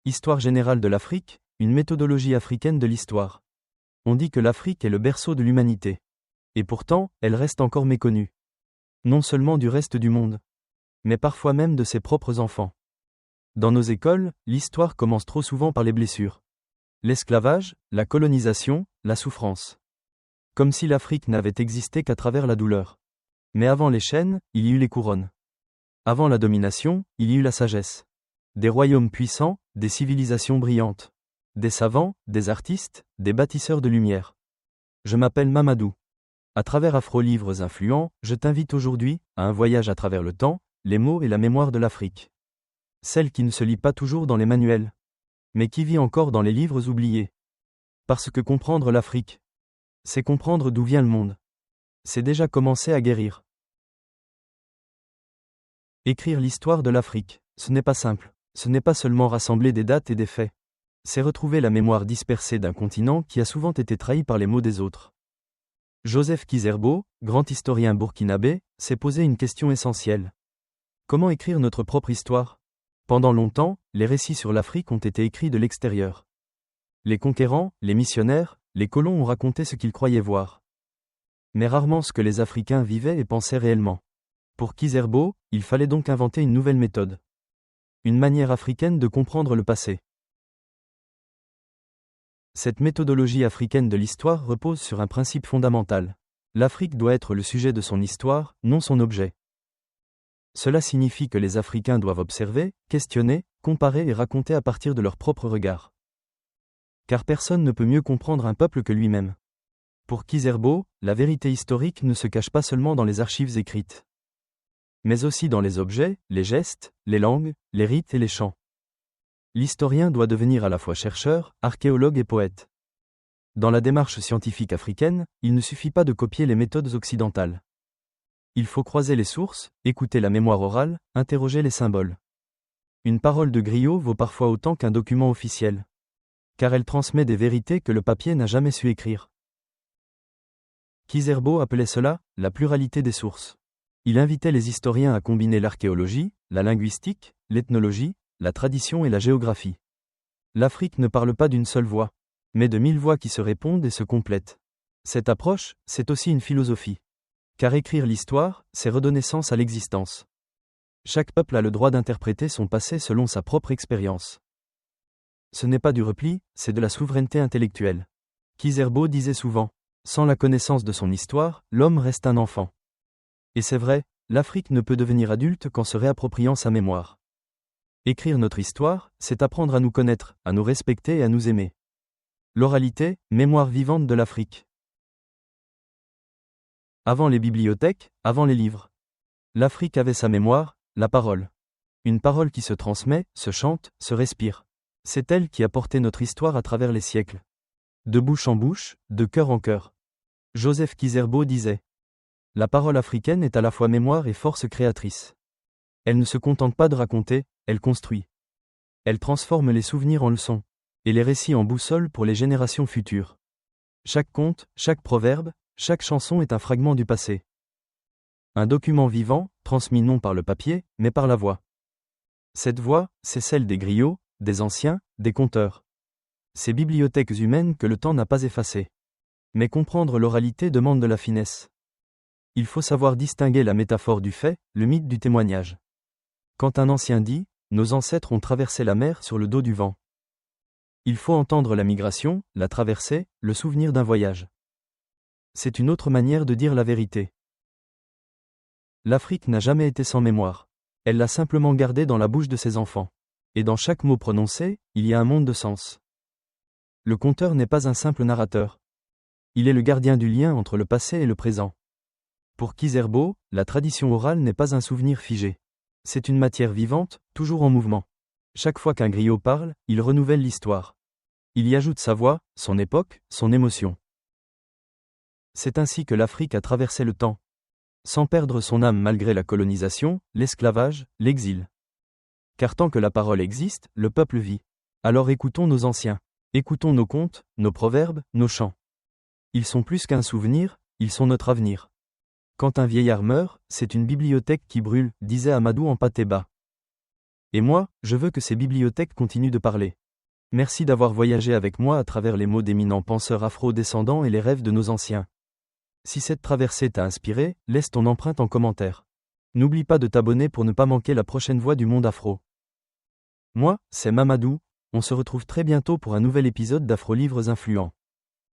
Histoire générale de l'Afrique, une méthodologie africaine de l'histoire. On dit que l'Afrique est le berceau de l'humanité. Et pourtant, elle reste encore méconnue. Non seulement du reste du monde, mais parfois même de ses propres enfants. Dans nos écoles, l'histoire commence trop souvent par les blessures. L'esclavage, la colonisation, la souffrance. Comme si l'Afrique n'avait existé qu'à travers la douleur. Mais avant les chaînes, il y eut les couronnes. Avant la domination, il y eut la sagesse. Des royaumes puissants, des civilisations brillantes. Des savants, des artistes, des bâtisseurs de lumière. Je m'appelle Mamadou. À travers Afro-Livres influents, je t'invite aujourd'hui à un voyage à travers le temps, les mots et la mémoire de l'Afrique. Celle qui ne se lit pas toujours dans les manuels, mais qui vit encore dans les livres oubliés. Parce que comprendre l'Afrique, c'est comprendre d'où vient le monde. C'est déjà commencer à guérir. Écrire l'histoire de l'Afrique, ce n'est pas simple. Ce n'est pas seulement rassembler des dates et des faits. C'est retrouver la mémoire dispersée d'un continent qui a souvent été trahi par les mots des autres. Joseph Kizerbo, grand historien burkinabé, s'est posé une question essentielle. Comment écrire notre propre histoire ? Pendant longtemps, les récits sur l'Afrique ont été écrits de l'extérieur. Les conquérants, les missionnaires, les colons ont raconté ce qu'ils croyaient voir. Mais rarement ce que les Africains vivaient et pensaient réellement. Pour Kizerbo, il fallait donc inventer une nouvelle méthode. Une manière africaine de comprendre le passé. Cette méthodologie africaine de l'histoire repose sur un principe fondamental. L'Afrique doit être le sujet de son histoire, non son objet. Cela signifie que les Africains doivent observer, questionner, comparer et raconter à partir de leur propre regard. Car personne ne peut mieux comprendre un peuple que lui-même. Pour Kizerbo, la vérité historique ne se cache pas seulement dans les archives écrites, mais aussi dans les objets, les gestes, les langues, les rites et les chants. L'historien doit devenir à la fois chercheur, archéologue et poète. Dans la démarche scientifique africaine, il ne suffit pas de copier les méthodes occidentales. Il faut croiser les sources, écouter la mémoire orale, interroger les symboles. Une parole de griot vaut parfois autant qu'un document officiel. Car elle transmet des vérités que le papier n'a jamais su écrire. Kizerbo appelait cela « la pluralité des sources ». Il invitait les historiens à combiner l'archéologie, la linguistique, l'ethnologie, la tradition et la géographie. L'Afrique ne parle pas d'une seule voix, mais de 1000 voix qui se répondent et se complètent. Cette approche, c'est aussi une philosophie. Car écrire l'histoire, c'est redonner sens à l'existence. Chaque peuple a le droit d'interpréter son passé selon sa propre expérience. Ce n'est pas du repli, c'est de la souveraineté intellectuelle. Kizerbo disait souvent, sans la connaissance de son histoire, l'homme reste un enfant. Et c'est vrai, l'Afrique ne peut devenir adulte qu'en se réappropriant sa mémoire. Écrire notre histoire, c'est apprendre à nous connaître, à nous respecter et à nous aimer. L'oralité, mémoire vivante de l'Afrique. Avant les bibliothèques, avant les livres. L'Afrique avait sa mémoire, la parole. Une parole qui se transmet, se chante, se respire. C'est elle qui a porté notre histoire à travers les siècles. De bouche en bouche, de cœur en cœur. Joseph Kizerbo disait. La parole africaine est à la fois mémoire et force créatrice. Elle ne se contente pas de raconter, elle construit. Elle transforme les souvenirs en leçons, et les récits en boussole pour les générations futures. Chaque conte, chaque proverbe, chaque chanson est un fragment du passé. Un document vivant, transmis non par le papier, mais par la voix. Cette voix, c'est celle des griots, des anciens, des conteurs. Ces bibliothèques humaines que le temps n'a pas effacées. Mais comprendre l'oralité demande de la finesse. Il faut savoir distinguer la métaphore du fait, le mythe du témoignage. Quand un ancien dit « Nos ancêtres ont traversé la mer sur le dos du vent », il faut entendre la migration, la traversée, le souvenir d'un voyage. C'est une autre manière de dire la vérité. L'Afrique n'a jamais été sans mémoire. Elle l'a simplement gardée dans la bouche de ses enfants. Et dans chaque mot prononcé, il y a un monde de sens. Le conteur n'est pas un simple narrateur. Il est le gardien du lien entre le passé et le présent. Pour Kizerbo, la tradition orale n'est pas un souvenir figé. C'est une matière vivante, toujours en mouvement. Chaque fois qu'un griot parle, il renouvelle l'histoire. Il y ajoute sa voix, son époque, son émotion. C'est ainsi que l'Afrique a traversé le temps. Sans perdre son âme malgré la colonisation, l'esclavage, l'exil. Car tant que la parole existe, le peuple vit. Alors écoutons nos anciens. Écoutons nos contes, nos proverbes, nos chants. Ils sont plus qu'un souvenir, ils sont notre avenir. Quand un vieillard meurt, c'est une bibliothèque qui brûle, disait Amadou Hampâté Bâ. Et moi, je veux que ces bibliothèques continuent de parler. Merci d'avoir voyagé avec moi à travers les mots d'éminents penseurs afro-descendants et les rêves de nos anciens. Si cette traversée t'a inspiré, laisse ton empreinte en commentaire. N'oublie pas de t'abonner pour ne pas manquer la prochaine voix du monde afro. Moi, c'est Mamadou, on se retrouve très bientôt pour un nouvel épisode d'Afro Livres Influents.